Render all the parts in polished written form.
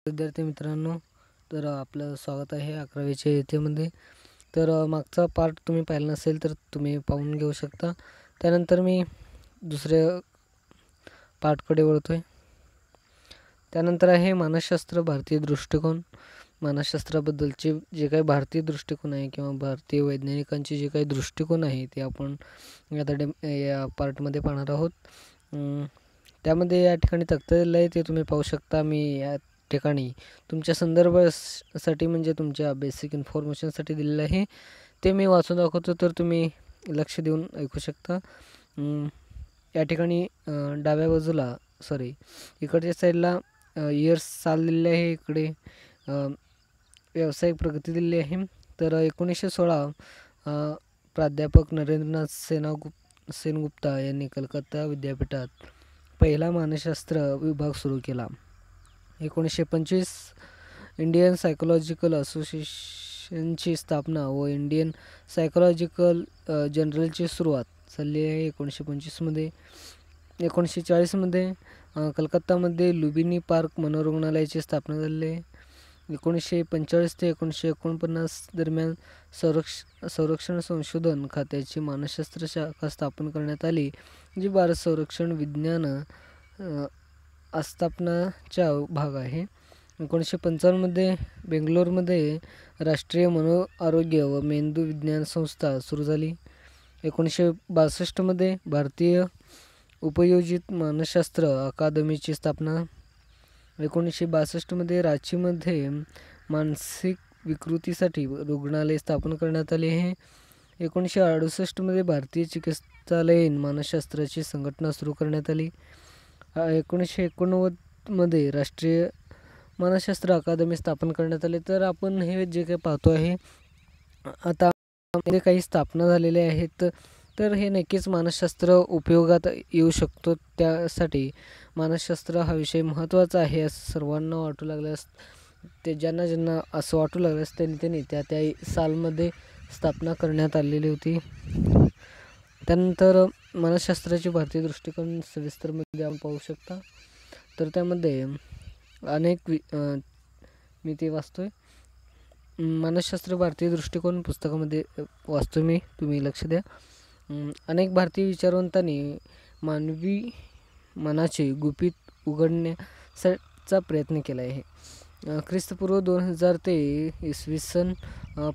विद्यार्थी मित्रांनो, तर आपलं स्वागत आहे 11वीच्या इयत्तेमध्ये. तर मागचा पार्ट तुम्ही पाहिला नसेल तर तुम्ही पाहून घेऊ शकता. त्यानंतर मी दुसऱ्या पार्टकडे वळतोय. त्यानंतर आहे मानसशास्त्र भारतीय दृष्टिकोन. मानसशास्त्राबद्दलचे जे काही भारतीय दृष्टिकोन आहे किंवा भारतीय वैज्ञानिकांचे जे काही दृष्टिकोन आहे ते आपण या पार्टमध्ये पाहणार आहोत. त्यामध्ये या ठिकाणी तक्ता दिलं आहे ते तुम्ही पाहू शकता. मी या ठिकाणी तुमच्या संदर्भासाठी म्हणजे तुमच्या बेसिक इन्फॉर्मेशनसाठी दिलेलं आहे, ते मी वाचून दाखवतो, तर तुम्ही लक्ष देऊन ऐकू शकता. या ठिकाणी डाव्या बाजूला इकडच्या साईडला इयर्स साल दिलेले आहे, इकडे व्यावसायिक प्रगती दिलेली आहे. तर 1916 प्राध्यापक नरेंद्रनाथ सेनगुप्ता यांनी कलकत्ता विद्यापीठात पहिला मानसशास्त्र विभाग सुरू केला. 1925 इंडियन सायकोलॉजिकल असोसिएशनची स्थापना व इंडियन सायकोलॉजिकल जर्नलची सुरुवात झाली आहे 1925मध्ये. 1940मध्ये कलकत्तामध्ये लुबिनी पार्क मनोरुग्णालयाची स्थापना झाली आहे. 1945 ते 1949 दरम्यान संरक्षण संशोधन खात्याची मानसशास्त्र शाखा स्थापन करण्यात आली, जी भारत संरक्षण विज्ञान आस्थापनाचा भाग आहे. 1955मध्ये बेंगलोरमध्ये राष्ट्रीय मनो आरोग्य व मेंदू विज्ञान संस्था सुरू झाली. 1962मध्ये भारतीय उपयोजित मानसशास्त्र अकादमीची स्थापना. 1962मध्ये रांचीमध्ये मानसिक विकृतीसाठी रुग्णालय स्थापन करण्यात आले आहे. 1968मध्ये भारतीय चिकित्सालयीन मानसशास्त्राची संघटना सुरू करण्यात आली. 1989मध्ये राष्ट्रीय मानसशास्त्र अकादमी स्थापन करण्यात आले. तर आपण हे जे काही पाहतो आहे आता काही स्थापना झालेल्या आहेत, तर हे नक्कीच मानसशास्त्र उपयोगात येऊ शकतो. त्यासाठी मानसशास्त्र हा विषय महत्त्वाचा आहे असं सर्वांना वाटू लागल्यास, ते ज्यांना असं वाटू लागल्यास त्यांनी त्या सालमध्ये स्थापना करण्यात आलेली होती. त्यानंतर मानसशास्त्राचे भारतीय दृष्टिकोन सविस्तरमध्ये आपण पाहू शकता. तर त्यामध्ये अनेक मी ते वाचतोय. मानसशास्त्र भारतीय दृष्टिकोन पुस्तकामध्ये वाचतो मी, तुम्ही लक्ष द्या. अनेक भारतीय विचारवंतांनी मानवी मनाचे गुपित उघडण्याचा प्रयत्न केला आहे. ख्रिस्तपूर्व 2000 ते इसवी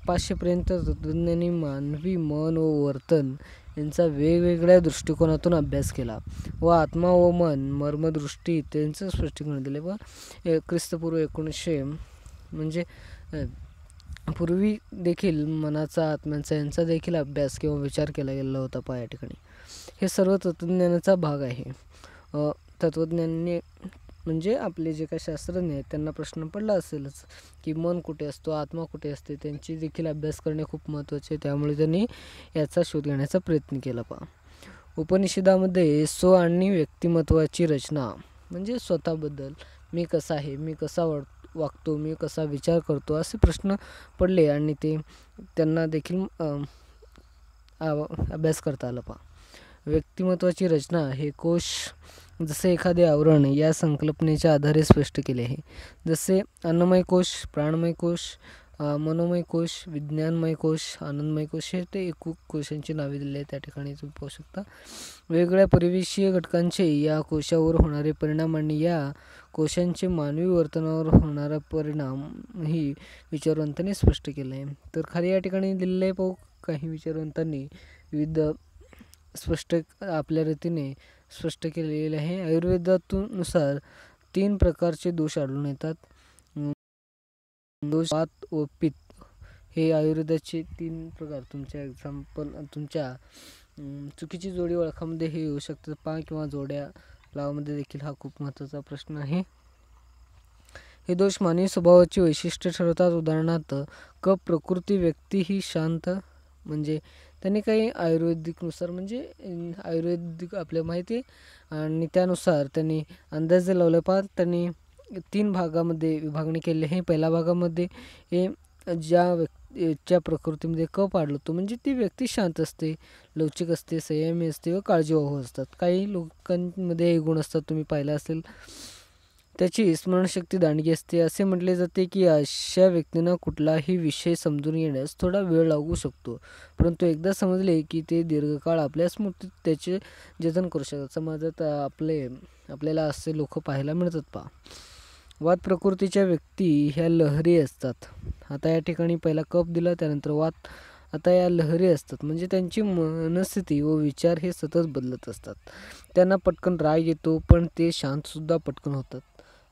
500 पर्यंत तत्त्वज्ञांनी मानवी मन व वर्तन यांचा वेगवेगळ्या दृष्टिकोनातून अभ्यास केला व आत्मा व मन मर्मदृष्टी त्यांचं स्पष्टीकरण दिले. व ख्रिस्तपूर्व 1900 म्हणजे पूर्वी देखील मनाचा आत्म्याचा यांचा देखील अभ्यास किंवा विचार केला गेलेला होता. या ठिकाणी हे सर्व तत्त्वज्ञानाचा भाग आहे. तत्त्वज्ञानी म्हणजे आपले जे काही शास्त्रज्ञ आहेत त्यांना प्रश्न पडला असेलच की मन कुठे असतो, आत्मा कुठे असते, त्यांची देखील अभ्यास करणे खूप महत्त्वाचे आहे. त्यामुळे त्यांनी याचा शोध घेण्याचा प्रयत्न केला. उपनिषदामध्ये स्व आणि व्यक्तिमत्वाची रचना म्हणजे स्वतःबद्दल मी कसा आहे, मी कसा वागतो, मी कसा विचार करतो, असे प्रश्न पडले आणि त्यांना देखील अभ्यास करता आला. व्यक्तिमत्वाची रचना हे कोश जसे एखादे आवरण या संकल्पनेच्या आधारे स्पष्ट केले आहे. जसे अन्नमय कोश, प्राणमय कोश, मनोमय कोश, विज्ञानमय कोश, आनंदमय कोश, हे ते एकूण कोशांची नावे दिली आहेत. त्या ठिकाणी तुम्ही पाहू शकता. वेगवेगळ्या परिवेशीय घटकांचे या कोशावर होणारे परिणाम आणि या कोशांचे मानवी वर्तनावर होणारा परिणाम ही विचारवंतांनी स्पष्ट केलं आहे. तर खाली या ठिकाणी दिलेलं आहे पाहू. काही विचारवंतांनी विविध स्पष्ट आपल्या रीतीने स्पष्ट केलेले आहे. आयुर्वेदानुसार 3 प्रकारचे दोष आढळून येतात. दोष वात व पित्त हे आयुर्वेदाचे 3 प्रकार. तुमच्या चुकीची जोडी ओळखामध्ये हे येऊ शकतं. किंवा जोड्या लावामध्ये देखील हा खूप महत्त्वाचा प्रश्न आहे. हे दोष मानवी स्वभावाची वैशिष्ट्ये ठरवतात. उदाहरणार्थ कफ प्रकृती व्यक्ती ही शांत, म्हणजे त्यांनी काही आयुर्वेदिकनुसार म्हणजे आयुर्वेदिक आपल्या माहिती आहे आणि त्यानुसार त्यांनी अंदाज लावला. त्यांनी 3 भागामध्ये विभागणी केली आहे. पहिल्या भागामध्ये हे ज्या प्रकृतीमध्ये कफ आढळतो म्हणजे ती व्यक्ती शांत असते, लवचिक असते, संयमी असते व काळजीवाहू असतात. काही लोकांमध्ये हे गुण असतात, तुम्ही पाहिलं असेल. त्याची स्मरणशक्ती दांडगी असते. असे म्हटले जाते की अशा व्यक्तींना कुठलाही विषय समजून घेण्यास थोडा वेळ लागू शकतो, परंतु एकदा समजले की ते दीर्घकाळ आपल्या स्मृतीत त्याचे जतन करू शकतात. समाजात आपल्याला असे लोक पाहायला मिळतात पहा. वात प्रकृतीच्या व्यक्ती ह्या लहरी असतात. आता या ठिकाणी पहिला कफ दिला, त्यानंतर वात. आता या लहरी असतात, म्हणजे त्यांची मनस्थिती व विचार हे सतत बदलत असतात. त्यांना पटकन राग येतो, पण ते शांतसुद्धा पटकन होतात.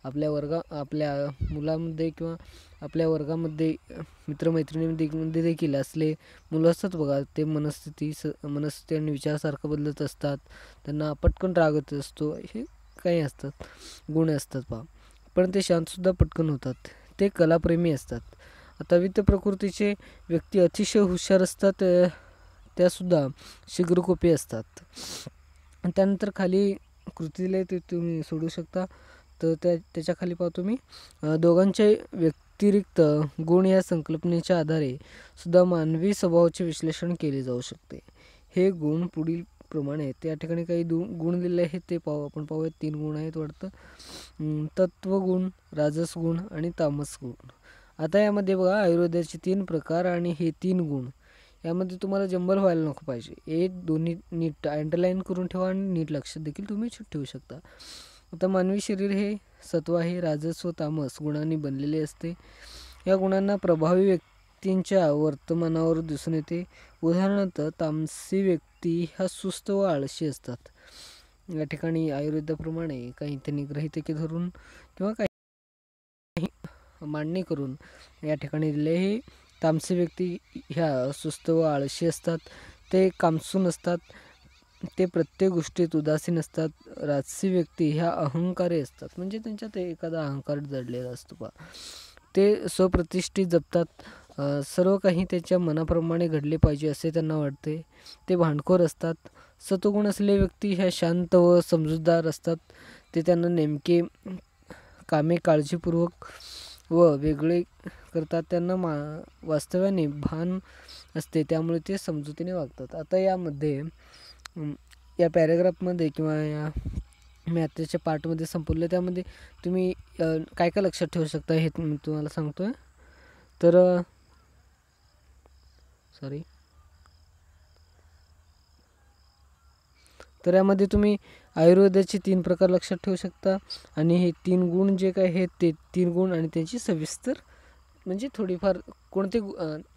आपल्या मुलांमध्ये किंवा आपल्या वर्गामध्ये मित्रमैत्रिणींमध्ये देखील असले मुलं असतात बघा. ते मनस्थिती आणि विचारासारखं बदलत असतात. त्यांना पटकन राग येत असतो. हे काही असतात, गुण असतात पहा. पण ते शांतसुद्धा पटकन होतात. ते कलाप्रेमी असतात. आता वित्त प्रकृतीचे व्यक्ती अतिशय हुशार असतात. त्यासुद्धा शीघ्रकोपी असतात. त्यानंतर खाली कृतीला ते तुम्ही सोडू शकता. तर त्याच्या खाली पाहतो मी, दोघांचे व्यतिरिक्त गुण या संकल्पनेच्या आधारे सुद्धा मानवी स्वभावाचे विश्लेषण केले जाऊ शकते. हे गुण पुढील प्रमाणे आहेत. या ठिकाणी काही गुण दिले आहेत, ते आपण पाहूयात. 3 गुण आहेत वाटतं. तत्वगुण, राजस गुण आणि तामस गुण. आता यामध्ये बघा आयुर्वेदाचे 3 प्रकार आणि हे 3 गुण. यामध्ये तुम्हाला जंबल व्हायला नको पाहिजे. हे दोन्ही नीट अंडरलाईन करून ठेवा आणि नीट लक्षात देखील तुम्ही ठेवू शकता. आता मानवी शरीर हे सत्व आहे, राजस व तामस गुणांनी बनलेले असते. या गुणांना प्रभावी व्यक्तींच्या वर्तमानावर दिसून येते. उदाहरणार्थ तामसी व्यक्ती ह्या सुस्त व आळशी असतात. या ठिकाणी आयुर्वेदाप्रमाणे काही त्यांनी गृहीतके धरून किंवा काही मांडणी करून या ठिकाणी दिले. हे तामसी व्यक्ती ह्या सुस्त व आळशी असतात. ते कामसून असतात. ते प्रत्येक गोष्टीत उदासीन असतात. राजसी व्यक्ती ह्या अहंकारी असतात, म्हणजे त्यांच्यात एखादा अहंकार जडलेला असतो पहा. ते स्वप्रतिष्ठित जपतात. सर्व काही त्याच्या मनाप्रमाणे घडले पाहिजे असे त्यांना वाटते. ते भांडखोर असतात. सत्वगुण असलेले व्यक्ती ह्या शांत व समजूतदार असतात. ते त्यांना नेमके कामे काळजीपूर्वक व वेगळे करतात. त्यांना वास्तव्याने भान असते, त्यामुळे ते समजुतीने वागतात. आता यामध्ये या पॅरेग्राफमध्ये किंवा या मी आताच्या पार्टमध्ये संपवलं, त्यामध्ये तुम्ही काय काय लक्षात ठेवू शकता हे मी तुम्हाला सांगतो आहे. तर यामध्ये तुम्ही आयुर्वेदाचे 3 प्रकार लक्षात ठेवू शकता आणि हे 3 गुण जे काय आहेत ते 3 गुण आणि त्यांची सविस्तर म्हणजे थोडीफार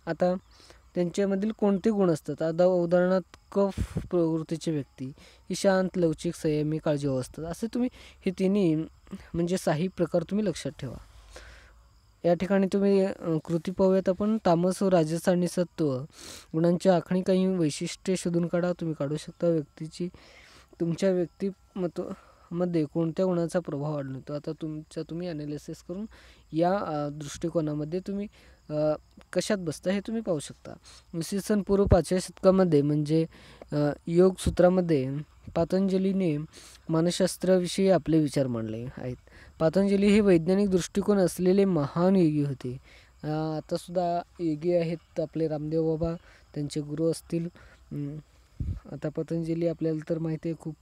आता त्यांच्यामधील कोणते गुण असतात. आता उदाहरणार्थ कफ प्रवृत्तीचे व्यक्ती ही शांत, लवचिक, संयमी, काळजीवाहू असतात. असे तुम्ही हे तिन्ही म्हणजे 6 प्रकार तुम्ही लक्षात ठेवा. या ठिकाणी तुम्ही कृती पाहूयात आपण. तामस व राजस आणि सत्व गुणांची आखणी काही वैशिष्ट्ये शोधून काढा. तुम्ही काढू शकता. तुमच्या व्यक्तिमत्वामध्ये कोणत्या गुणाचा प्रभाव आढळतो. आता तुम्ही ॲनालिसिस करून या दृष्टिकोनामध्ये तुम्ही कशात बसता हे तुम्ही पाहू शकता. इसवी पूर्व 5व्या शतकामध्ये म्हणजे योग सूत्रामध्ये पतंजलीने मानसशास्त्राविषयी आपले विचार मांडले आहेत. पतंजली हे वैज्ञानिक दृष्टिकोन असलेले महान योगी होते. आतासुद्धा योगी आहेत आपले रामदेव बाबा, त्यांचे गुरु असतील. आता पतंजली आपल्याला तर माहिती आहे, खूप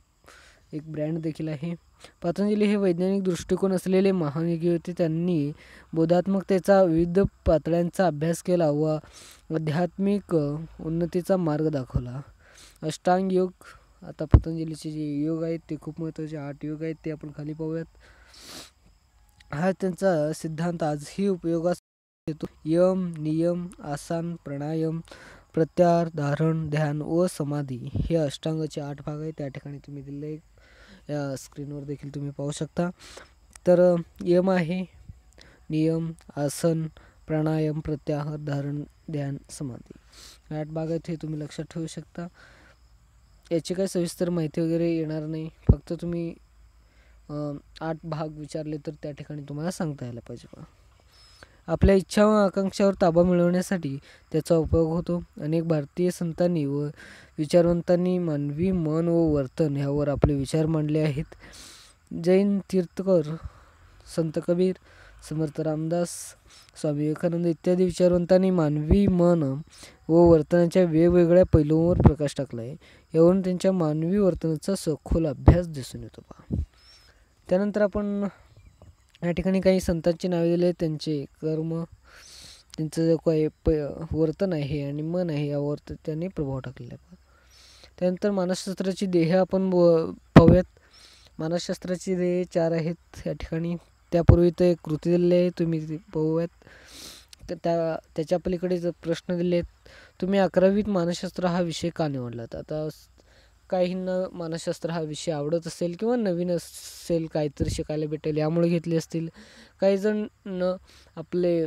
एक ब्रँड देखील आहे. पतंजली हे वैज्ञानिक दृष्टिकोन असलेले महान योगी होते. त्यांनी बोधात्मकतेचा विविध पातळ्यांचा अभ्यास केला व आध्यात्मिक उन्नतीचा मार्ग दाखवला. अष्टांग योग, आता पतंजलीचे जे योग आहेत ते खूप महत्त्वाचे 8 योग आहेत, ते आपण खाली पाहूयात. हा त्यांचा सिद्धांत आजही उपयोगास येतो. यम, नियम, आसन, प्राणायाम, प्रत्याहार, धारण, ध्यान व समाधी हे अष्टांगाचे 8 भाग आहेत. त्या ठिकाणी तुम्ही दिले, या स्क्रीनवर देखील तुम्ही पाहू शकता. तर यम आहे, नियम, आसन, प्राणायाम, प्रत्याहार, धारण, ध्यान, समाधी 8 भाग आहेत. हे तुम्ही लक्षात ठेवू शकता. याची काही सविस्तर माहिती वगैरे येणार नाही, फक्त तुम्ही 8 भाग विचारले तर त्या ठिकाणी तुम्हाला सांगता यायला पाहिजे. आपल्या इच्छा व आकांक्षावर ताबा मिळवण्यासाठी त्याचा उपयोग होतो. अनेक भारतीय संतांनी व विचारवंतांनी मानवी मन व वर्तन ह्यावर आपले विचार मांडले आहेत. जैन तीर्थकर, संत कबीर, समर्थ रामदास, स्वामी विवेकानंद इत्यादी विचारवंतांनी मानवी मन व वर्तनाच्या वेगवेगळ्या पैलूंवर प्रकाश टाकला आहे. यावरून त्यांच्या मानवी वर्तनाचा सखोल अभ्यास दिसून येतो. त्यानंतर आपण या ठिकाणी काही संतांची नावे दिली आहेत. त्यांचे कर्म, त्यांचं जो काही वर्तन आहे आणि मन आहे यावर त्यांनी प्रभाव टाकलेला आहे. त्यानंतर मानसशास्त्राची ध्येय आपण पाहूयात. मानसशास्त्राची ध्येय 4 आहेत या ठिकाणी. त्यापूर्वी ते कृती दिलेली आहे, तुम्ही ती पाहूयात. तर त्याच्या पलीकडे जर प्रश्न दिले आहेत. तुम्ही 11वीत मानसशास्त्र हा विषय का निवडलात? आता काहींना मानसशास्त्र हा विषय आवडत असेल किंवा नवीन असेल, काहीतरी शिकायला भेटेल यामुळे घेतले असतील. काही जण आपले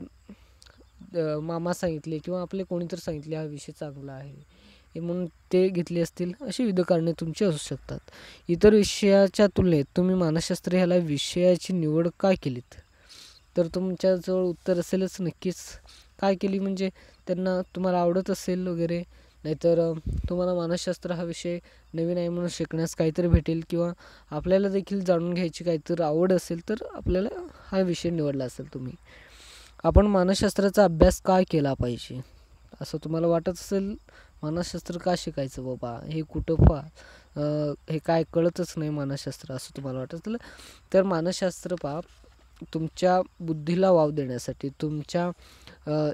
मामा सांगितले किंवा आपले कोणीतरी सांगितले हा विषय चांगला आहे हे म्हणून ते घेतले असतील. अशी विविध कारणे तुमची असू शकतात. इतर विषयाच्या तुलनेत तुम्ही मानसशास्त्र ह्याला विषयाची निवड का केलीत? तर तुमच्याजवळ उत्तर असेलच नक्कीच. काय केली म्हणजे तुम्हाला आवडत असेल वगैरे, नाहीतर तुम्हाला मानसशास्त्र हा विषय नवीन आहे म्हणून शिकण्यास काहीतरी भेटेल किंवा आपल्याला देखील जाणून घ्यायची काहीतरी आवड असेल तर आपल्याला हा विषय निवडला असेल तुम्ही. आपण मानसशास्त्राचा अभ्यास का केला पाहिजे असं तुम्हाला वाटत असेल. मानसशास्त्र का शिकायचं बाबा, हे कुठं हे काय कळतच नाही मानसशास्त्र असं तुम्हाला वाटत असेल. तर मानसशास्त्र तुमच्या बुद्धीला वाव देण्यासाठी, तुमच्या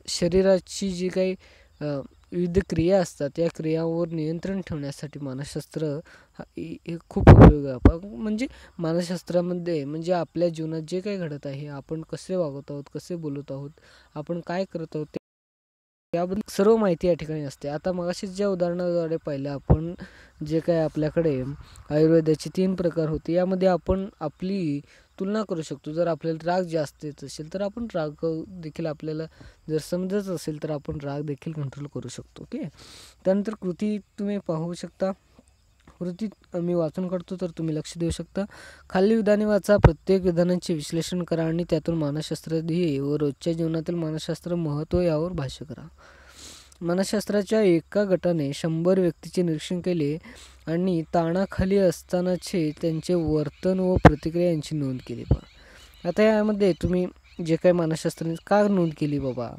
शरीराची जी काही विविध क्रिया असतात या क्रियांवर नियंत्रण ठेवण्यासाठी मानसशास्त्र हे खूप उपयोगी आहे. म्हणजे मानसशास्त्रामध्ये म्हणजे आपल्या जीवनात जे काही घडत आहे, आपण कसे वागत आहोत, कसे बोलत आहोत, आपण काय करत आहोत याबद्दल सर्व माहिती या ठिकाणी असते. आता मगाशीच ज्या उदाहरणाद्वारे पाहिलं आपण, जे काय आपल्याकडे आयुर्वेदाचे 3 प्रकार होते, यामध्ये आपण आपली तुलना करू शकतो. जर आपल्याला राग जास्त येत असेल तर आपण राग देखील, आपल्याला जर समजत असेल तर आपण राग देखील कंट्रोल करू शकतो. ओके. त्यानंतर कृती तुम्ही पाहू शकता. कृती मी वाचून काढतो तर तुम्ही लक्ष देऊ शकता. खालील विधाने वाचा, प्रत्येक विधानांचे विश्लेषण करा आणि त्यातून मानसशास्त्र ध्येय व रोजच्या जीवनातील मानसशास्त्र महत्त्व यावर भाष्य करा. मानसशास्त्राच्या एका गटाने 100 व्यक्तीचे निरीक्षण केले आणि ताणाखाली असतानाचे त्यांचे वर्तन व प्रतिक्रिया यांची नोंद केली. आता यामध्ये तुम्ही जे काही मानसशास्त्राने का नोंद केली बाबा,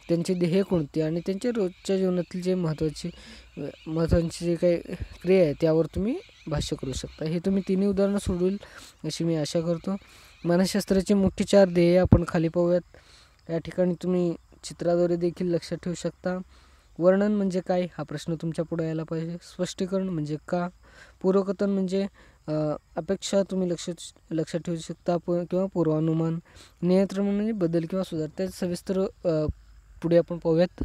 त्यांचे ध्येय कोणते आणि त्यांच्या रोजच्या जीवनातील जे महत्त्वाची जे काही क्रिया आहे त्यावर तुम्ही भाष्य करू शकता. हे तुम्ही 3 उदाहरणं सोडवतील अशी मी आशा करतो. मानसशास्त्राचे मुख्य 4 ध्येय आपण खाली पाहूयात. या ठिकाणी तुम्ही चित्राद्वारे देखील लक्षात ठेवू शकता. वर्णन म्हणजे काय हा प्रश्न तुमच्या पुढे यायला पाहिजे. स्पष्टीकरण म्हणजे का. पूर्वकथन म्हणजे अपेक्षा तुम्ही लक्षात ठेवू शकता किंवा पूर्वानुमान. नियंत्रण म्हणजे बदल किंवा सुधार. त्या सविस्तर पुढे आपण पाहूयात.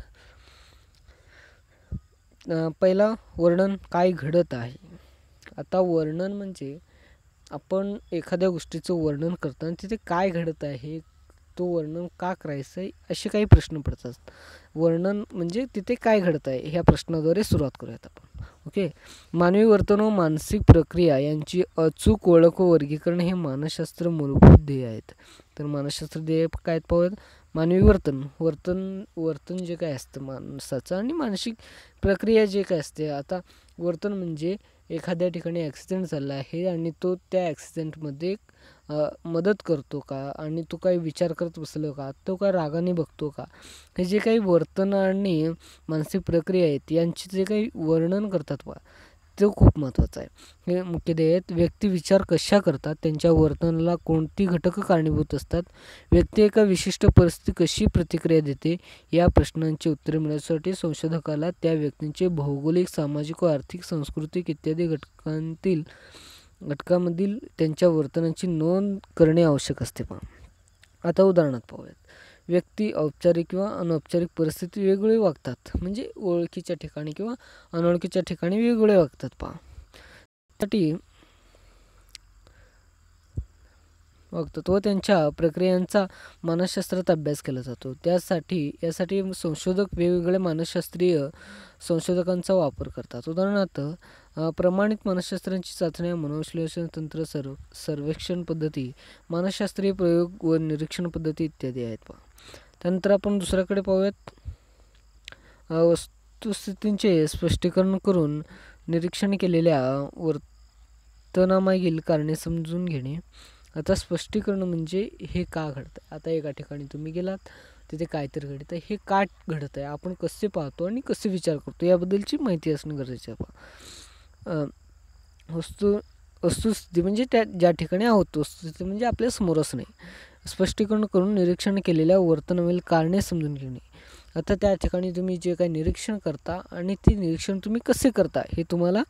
पहिला वर्णन, काय घडत आहे. आता वर्णन म्हणजे आपण एखाद्या गोष्टीचं वर्णन करताना तिथे काय घडत आहे, तो वर्णन का करायचं आहे, असे काही प्रश्न पडतात. वर्णन म्हणजे तिथे काय घडत आहे ह्या प्रश्नाद्वारे सुरुवात करूयात आपण. ओके. मानवी वर्तन व मानसिक प्रक्रिया यांची अचूक ओळख व वर्गीकरण हे मानसशास्त्र मूलभूत ध्येय आहेत. तर मानसशास्त्र ध्येय काय पाहूयात. मानवी वर्तन जे काय असतं माणसाचं आणि मानसिक प्रक्रिया जे काय असते. आता वर्तन म्हणजे एखाद्या ठिकाणी ॲक्सिडेंट झाला आहे आणि तो त्या ॲक्सिडेंटमध्ये मदत करतो का आणि तो काही विचार करत बसलो का, तो काय रागाने बघतो का, हे जे काही वर्तन आणि मानसिक प्रक्रिया आहेत यांचे जे काही वर्णन करतात ते खूप महत्त्वाचं आहे. हे मुख्य ध्येय आहेत. व्यक्ती विचार कशा करतात, त्यांच्या वर्तनाला कोणती घटकं कारणीभूत असतात, व्यक्ती एका विशिष्ट परिस्थिती कशी प्रतिक्रिया देते, या प्रश्नांची उत्तरे मिळवण्यासाठी संशोधकाला त्या व्यक्तींचे भौगोलिक, सामाजिक व आर्थिक, सांस्कृतिक इत्यादी घटकांमधील त्यांच्या वर्तनाची नोंद करणे आवश्यक असते. आता उदाहरणात पाहूयात. व्यक्ती औपचारिक किंवा अनौपचारिक परिस्थितीत वेगवेगळे वागतात. म्हणजे ओळखीच्या ठिकाणी किंवा अनोळखीच्या ठिकाणी वेगवेगळे वागतात. त्यासाठी वागतात व त्यांच्या प्रक्रियांचा मानसशास्त्रात अभ्यास केला जातो. यासाठी संशोधक वेगवेगळ्या मानसशास्त्रीय संशोधकांचा वापर करतात. उदाहरणार्थ प्रमाणित मानसशास्त्रांची चाचण्या, मनोविश्लेषण तंत्र, सर्वेक्षण पद्धती, मानसशास्त्रीय प्रयोग व निरीक्षण पद्धती इत्यादी आहेत. त्यानंतर आपण दुसऱ्याकडे पाहूयात. वस्तुस्थितींचे स्पष्टीकरण करून निरीक्षण केलेल्या वर्तनामागील कारणे समजून घेणे. आता स्पष्टीकरण म्हणजे हे का घडतं. आता एका ठिकाणी तुम्ही गेलात, तिथे काहीतरी घडत आहे, हे का घडत आहे, आपण कसे पाहतो आणि कसे विचार करतो याबद्दलची माहिती असणं गरजेचं आहे. वस्तुस्थिती म्हणजे ज्या ठिकाणी आहोत, वस्तुस्थिती म्हणजे आपल्या समोर असणे. स्पष्टीकरण करून निरीक्षण केलेल्या वर्तनावरील कारणे समजून घेणे. आता त्या ठिकाणी तुम्ही जे काही निरीक्षण करता आणि ते निरीक्षण तुम्ही कसे करता हे तुम्हाला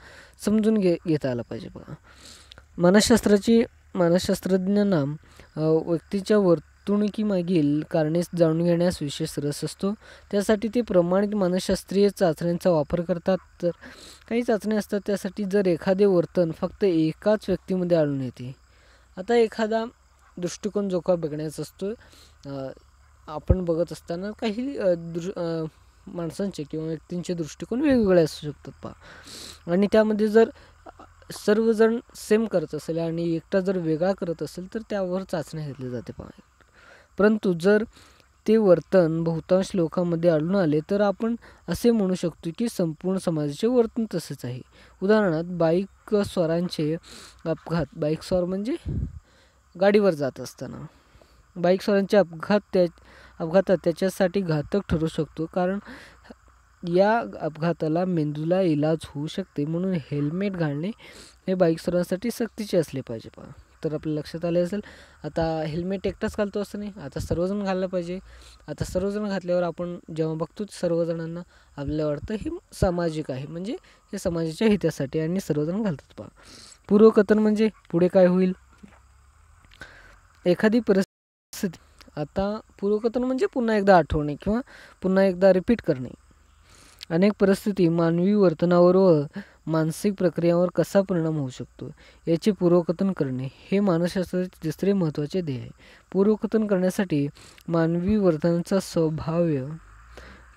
समजून घेता आलं पाहिजे. बघा, मानसशास्त्रज्ञांना व्यक्तीच्या वर्तणुकीमागील कारणे जाणून घेण्यास विशेष रस असतो. त्यासाठी ते प्रमाणित मानसशास्त्रीय चाचण्यांचा वापर करतात. तर काही चाचण्या असतात त्यासाठी जर एखादे वर्तन फक्त एकाच व्यक्तीमध्ये आढळून येते. आता एखादा दृष्टिकोन जो का बघण्याचा असतो, आपण बघत असताना काही माणसांचे किंवा व्यक्तींचे दृष्टिकोन वेगवेगळे असू शकतात पहा. आणि त्यामध्ये जर सर्वजण सेम करत असेल आणि एकटा जर वेगळा करत असेल तर त्यावर चाचणी घेतली जाते पहा. परंतु जर ते वर्तन बहुतांश लोकांमध्ये आढळून आले तर आपण असे म्हणू शकतो की संपूर्ण समाजाचे वर्तन तसेच आहे. उदाहरणार्थ बाईक स्वारांचे अपघात. बाईक स्वार म्हणजे गाडीवर जात असताना बाईक स्वारांचे अपघातात त्याच्यासाठी घातक ठरू शकतो, कारण या अपघाताला मेंदूला इलाज होऊ शकते. म्हणून हेल्मेट घालणे हे बाईक स्वारांसाठी सक्तीचे असले पाहिजे पहा. तर आपल्या लक्षात आले असेल. आता हेल्मेट एकटाच घालतो असं नाही, आता सर्वजण घाललं पाहिजे. आता सर्वजण घातल्यावर आपण जेव्हा बघतो सर्वजणांना आपल्याला वाटतं हे सामाजिक आहे, म्हणजे हे समाजाच्या हितासाठी आणि सर्वजण घालतात पहा. पूर्वकथन म्हणजे पुढे काय होईल, एखादी परिस्थिती. आता पूर्वकथन म्हणजे पुन्हा एकदा आठवणे किंवा पुन्हा एकदा रिपीट करणे. अनेक परिस्थिती मानवी वर्तनावर व मानसिक प्रक्रियावर कसा परिणाम होऊ शकतो याचे पूर्वकथन करणे हे मानसशास्त्राचे तिसरे महत्त्वाचे ध्येय आहे. पूर्वकथन करण्यासाठी मानवी वर्तनाचा स्वाभाव्य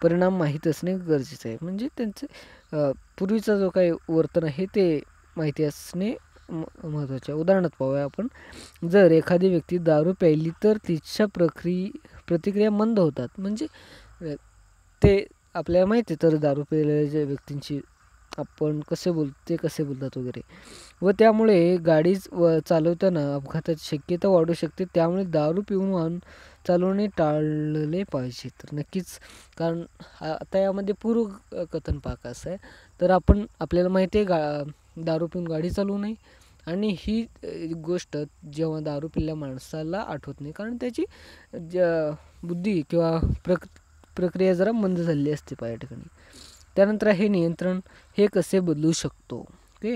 परिणाम माहीत असणे गरजेचे आहे. म्हणजे त्यांचे पूर्वीचा जो काही वर्तन आहे ते माहिती असणे महत्त्वाचे आहे. उदाहरणार्थ पाहूया आपण. जर एखादी व्यक्ती दारू प्यायली तर तिच्या प्रतिक्रिया मंद होतात. म्हणजे ते आपल्याला माहिती आहे तर दारू पिलेल्या व्यक्तींची आपण कसे बोलतात वगैरे, व त्यामुळे गाडी चालवताना अपघाताची शक्यता वाढू शकते. त्यामुळे दारू पिऊन वाहन चालवणे टाळले पाहिजे. तर नक्कीच, कारण आता यामध्ये पूर्वकथन पाक असं आहे. तर आपल्याला माहिती आहे दारू पिऊन गाडी चालवू नये, आणि ही गोष्ट जेव्हा दारू पिलेल्या माणसाला आठवत नाही, कारण त्याची बुद्धी किंवा प्रक्रिया जरा मंद झालेली असते पहा या ठिकाणी. त्यानंतर आहे नियंत्रण. हे कसे बदलू शकतो. ओके,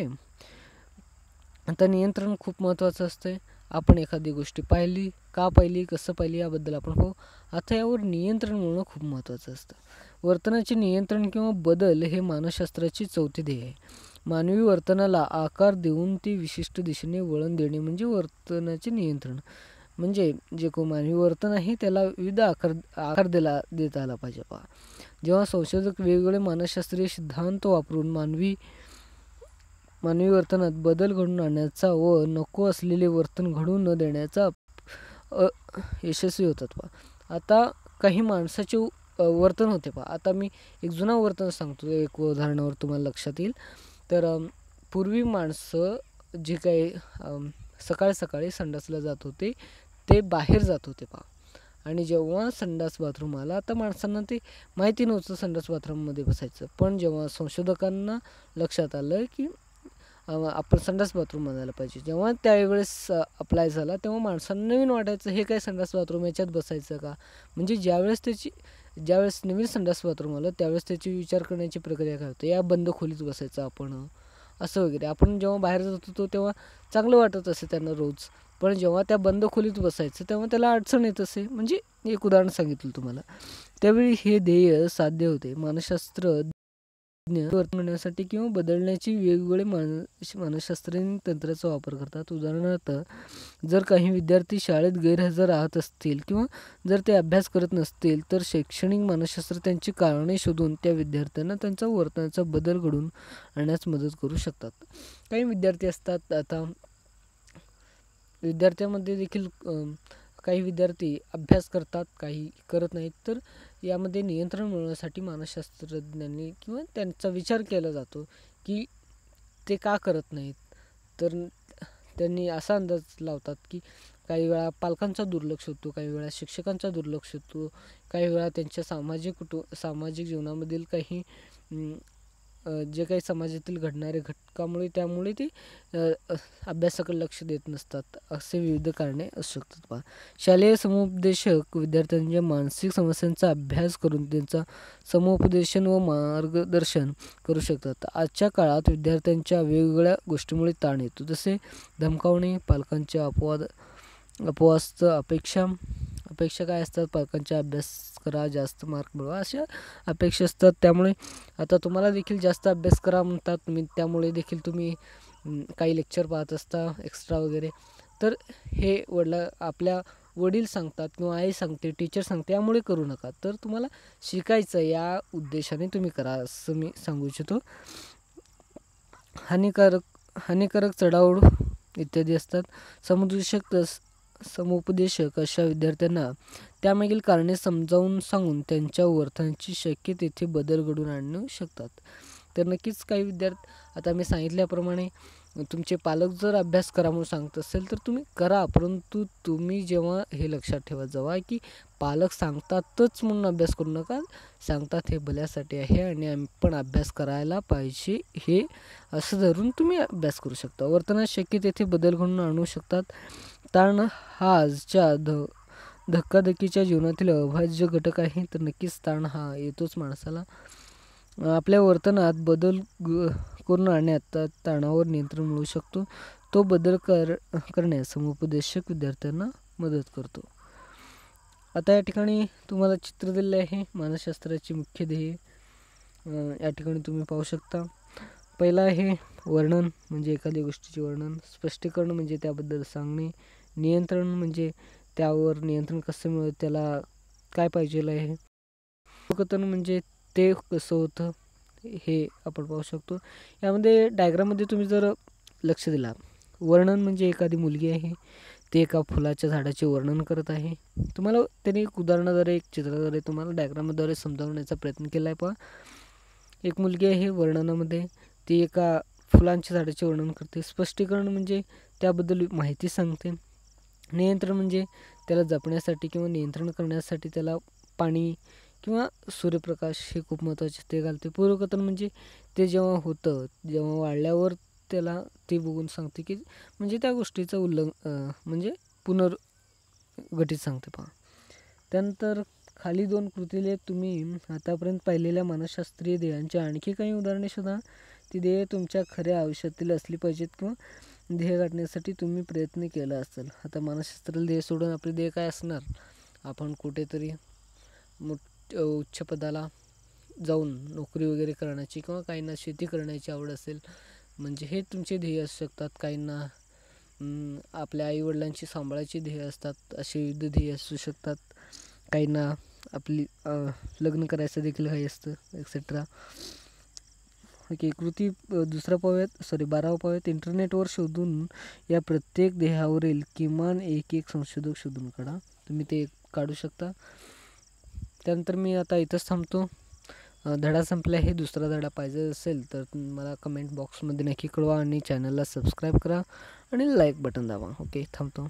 आता नियंत्रण खूप महत्त्वाचं असतं. आपण एखादी गोष्ट पाहिली, का पाहिली, कसं पाहिली याबद्दल आपण पाहू. आता यावर नियंत्रण मिळवणं खूप महत्त्वाचं असतं. वर्तनाचे नियंत्रण किंवा बदल हे मानसशास्त्राची चौथी ध्येय आहे. मानवी वर्तनाला आकार देऊन ती विशिष्ट दिशेने वळण देणे म्हणजे वर्तनाचे नियंत्रण. म्हणजे जे मानवी वर्तन आहे त्याला विविध आकार देता आला पाहिजे पहा. जेव्हा संशोधक वेगवेगळे मानसशास्त्रीय सिद्धांत वापरून मानवी वर्तनात बदल घडवून आणण्याचा व नको असलेले वर्तन घडवून न देण्याचा यशस्वी होतात पहा. आता काही माणसाचे वर्तन होते पहा. आता मी एक जुना वर्तन सांगतो, एक उदाहरणावर तुम्हाला लक्षात येईल. तर पूर्वी माणसं जे काही सकाळी संडासला जात होते ते बाहेर जात होते पहा. आणि जेव्हा संडास बाथरूम आला, आता माणसांना ते माहिती नव्हतं संडास बाथरूममध्ये बसायचं. पण जेव्हा संशोधकांना लक्षात आलं की आपण संडास बाथरूम बनायला पाहिजे, जेव्हा त्यावेळेस अप्लाय झाला तेव्हा माणसांना नवीन वाटायचं हे काय संडास बाथरूम याच्यात बसायचं का. म्हणजे ज्यावेळेस नवीन संडास बाथरूम आलं त्यावेळेस त्याची विचार करण्याची प्रक्रिया काय होते, या बंद खोलीत बसायचं आपण असं वगैरे. आपण जेव्हा बाहेर जात होतो तेव्हा चांगलं वाटत असे त्यांना रोज, पण जेव्हा त्या बंद खोलीत बसायचं तेव्हा त्याला अडचण येत असे. म्हणजे एक उदाहरण सांगितलं तुम्हाला. त्यावेळी हे ध्येय साध्य होते. मानसशास्त्रज्ञ वर्तन करण्यासाठी किंवा बदलण्याची वेगवेगळे मानसशास्त्रीय तंत्राचा वापर करतात. उदाहरणार्थ, जर काही विद्यार्थी शाळेत गैरहजर राहत असतील किंवा जर ते अभ्यास करत नसतील तर शैक्षणिक मानसशास्त्र त्यांची कारणे शोधून त्या विद्यार्थ्यांना त्यांचा वर्तनाचा बदल घडवून आणण्यास मदत करू शकतात. काही विद्यार्थी असतात, आता विद्यार्थ्यांमध्ये देखील काही विद्यार्थी अभ्यास करतात, काही करत नाहीत. तर यामध्ये नियंत्रण मिळवण्यासाठी मानसशास्त्रज्ञांनी किंवा त्यांचा विचार केला जातो की ते का करत नाहीत. तर त्यांनी असा अंदाज लावतात की काही वेळा पालकांचा दुर्लक्ष होतो, काही वेळा शिक्षकांचा दुर्लक्ष होतो, काही वेळा त्यांच्या सामाजिक जीवनामधील काही जे काही समाजातील घडणारे घटकामुळे त्यामुळे ते अभ्यासाकडे लक्ष देत नसतात. असे विविध कारणे असू शकतात पहा. शालेय समुपदेशक विद्यार्थ्यांच्या मानसिक समस्यांचा अभ्यास करून त्यांचा समुपदेशन व मार्गदर्शन करू शकतात. आजच्या काळात विद्यार्थ्यांच्या वेगवेगळ्या गोष्टीमुळे ताण येतो, जसे धमकावणे, पालकांचे अपवास्त अपेक्षा काय असतात, पालकांच्या अभ्यास करा, जास्त मार्क मिळवा, अशा अपेक्षा असतात. त्यामुळे आता तुम्हाला देखील जास्त अभ्यास करा म्हणतात तुम्ही, त्यामुळे देखील तुम्ही काही लेक्चर पाहत असता एक्स्ट्रा वगैरे. तर हे आपल्या वडील सांगतात किंवा आई सांगते, टीचर सांगते, यामुळे करू नका. तर तुम्हाला शिकायचं या उद्देशाने तुम्ही करा, असं मी सांगू इच्छितो. हानिकारक चढाओढ इत्यादी असतात. समुपदेशक अशा विद्यार्थ्यांना त्यामागील कारणे समजावून सांगून त्यांच्या वर्तनाची शक्य तेथे बदल घडवून आणू शकतात. तर नक्कीच काही विद्यार्थी, आता मी सांगितल्याप्रमाणे तुमचे पालक जर अभ्यास करा म्हणून सांगत असेल तर तुम्ही करा, परंतु तुम्ही जेव्हा हे लक्षात ठेवत जावा की पालक सांगतातच म्हणून अभ्यास करू नका, सांगतात हे भल्यासाठी आहे आणि आपण अभ्यास करायला पाहिजे हे असं धरून तुम्ही अभ्यास करू शकता. वर्तनात शक्य तेथे बदल घडवून आणू शकतात. ताण हा आजच्या धक्काधक्कीच्या जीवनातील अविभाज्य घटक आहे. तर नक्कीच ताण हा येतोच माणसाला. आपल्या वर्तनात बदल करून आणण्यात ताणावर नियंत्रण मिळू शकतो. तो बदल करण्यास समुपदेशक विद्यार्थ्यांना मदत करतो. आता या ठिकाणी तुम्हाला चित्र दिले आहे मानसशास्त्राची मुख्य ध्येय. या ठिकाणी तुम्ही पाहू शकता. पहिला आहे वर्णन, म्हणजे एखाद्या गोष्टीचे वर्णन. स्पष्टीकरण म्हणजे त्याबद्दल सांगणे. नियंत्रण म्हणजे त्यावर नियंत्रण कसं मिळतं, त्याला काय पाहिजे आहे. अवलोकन म्हणजे ते कसं होतं हे आपण पाहू शकतो. यामध्ये डायग्राममध्ये तुम्ही जर लक्ष दिला, वर्णन म्हणजे एखादी मुलगी आहे, ते एका फुलाच्या झाडाचे वर्णन करत आहे. तुम्हाला त्याने एक उदाहरणाद्वारे, एक चित्राद्वारे तुम्हाला डायग्रामद्वारे समजावण्याचा प्रयत्न केला आहे. पहा, एक मुलगी आहे वर्णनामध्ये, ती एका फुलांच्या झाडाचे वर्णन करते. स्पष्टीकरण म्हणजे त्याबद्दल माहिती सांगते. नियंत्रण म्हणजे त्याला जपण्यासाठी किंवा नियंत्रण करण्यासाठी त्याला पाणी किंवा सूर्यप्रकाश हे खूप महत्त्वाचे ते घालते. पूर्वकथन म्हणजे ते जेव्हा होतं, जेव्हा वाढल्यावर त्याला ते बघून सांगते की म्हणजे त्या गोष्टीचं म्हणजे पुनर्गठित सांगते. पहा, त्यानंतर खाली 2 कृतीले तुम्ही आतापर्यंत पाहिलेल्या मानसशास्त्रीय ध्येयांची आणखी काही उदाहरणे शोधा. ती ध्येय तुमच्या खऱ्या आयुष्यातील असली पाहिजेत किंवा ध्येय गाठण्यासाठी तुम्ही प्रयत्न केला असेल. आता मानसशास्त्राला ध्येय सोडून आपले ध्येय काय असणार, आपण कुठेतरी उच्च पदाला जाऊन नोकरी वगैरे करण्याची किंवा काहींना शेती करण्याची आवड असेल, म्हणजे हे तुमचे ध्येय असू शकतात. काहींना आपल्या आईवडिलांची सांभाळायची ध्येय असतात, असे विविध ध्येय असू शकतात. काहींना आपली लग्न करायचं देखील काही असतं, एक्सेट्रा. ओके, कृती दुसरा पाहूयात, 12वा पाहूयात. इंटरनेटवर शोधून या प्रत्येक ध्येयावरील किमान एक संशोधक शोधून काढा. तुम्ही ते काढू शकता. त्यानंतर मी आता इथंच थांबतो. धडा संपला आहे. दुसरा धडा पाहिजे असेल तर मला कमेंट बॉक्समध्ये नक्की कळवा आणि चॅनलला सबस्क्राईब करा आणि लाईक बटन दाबा. ओके, थांबतो.